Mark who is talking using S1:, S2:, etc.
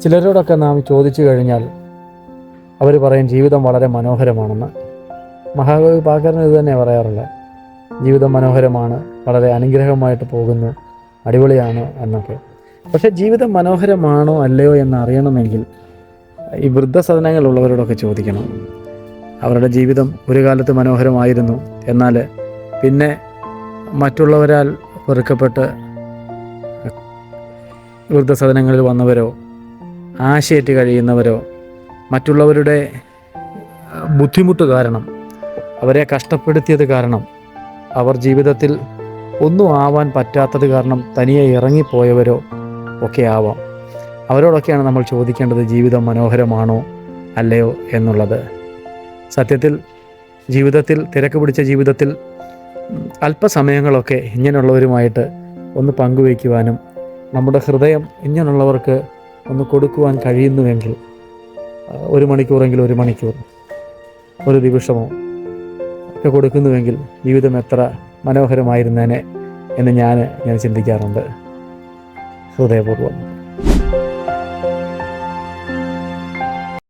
S1: ചിലരോടൊക്കെ നാം ചോദിച്ചു കഴിഞ്ഞാൽ അവർ പറയും ജീവിതം വളരെ മനോഹരമാണെന്ന്. മഹാകവി പാക്കറിന് ഇത് തന്നെ പറയാറുള്ളത്, ജീവിതം മനോഹരമാണ്, വളരെ അനുഗ്രഹമായിട്ട് പോകുന്നു, അടിപൊളിയാണ് എന്നൊക്കെ. പക്ഷേ ജീവിതം മനോഹരമാണോ അല്ലയോ എന്ന് അറിയണമെങ്കിൽ ഈ വൃദ്ധസദനങ്ങളുള്ളവരോടൊക്കെ ചോദിക്കണം. അവരുടെ ജീവിതം ഒരു കാലത്ത് മനോഹരമായിരുന്നു, എന്നാൽ പിന്നെ മറ്റുള്ളവരാൽ വെറുക്കപ്പെട്ട് വൃദ്ധസദനങ്ങളിൽ വന്നവരോ ആശയേറ്റ് കഴിയുന്നവരോ മറ്റുള്ളവരുടെ ബുദ്ധിമുട്ട് കാരണം, അവരെ കഷ്ടപ്പെടുത്തിയത് കാരണം, അവർ ജീവിതത്തിൽ ഒന്നും ആവാൻ പറ്റാത്തത് കാരണം തനിയെ ഇറങ്ങിപ്പോയവരോ ഒക്കെ ആവാം. അവരോടൊക്കെയാണ് നമ്മൾ ചോദിക്കേണ്ടത് ജീവിതം മനോഹരമാണോ അല്ലയോ എന്നുള്ളത്. സത്യത്തിൽ ജീവിതത്തിൽ, തിരക്ക് പിടിച്ച ജീവിതത്തിൽ അല്പസമയങ്ങളൊക്കെ ഇങ്ങനെയുള്ളവരുമായിട്ട് ഒന്ന് പങ്കുവയ്ക്കുവാനും നമ്മുടെ ഹൃദയം ഇങ്ങനെയുള്ളവർക്ക് ഒന്ന് കൊടുക്കുവാൻ കഴിയുന്നുവെങ്കിൽ, 1 മണിക്കൂറെങ്കിലും 1 മണിക്കൂർ, ഒരു ദിവസമോ ഒക്കെ കൊടുക്കുന്നുവെങ്കിൽ ജീവിതം എത്ര മനോഹരമായിരുന്നേനെ എന്ന് ഞാൻ ചിന്തിക്കാറുണ്ട്. ഹൃദയപൂർവ്വം.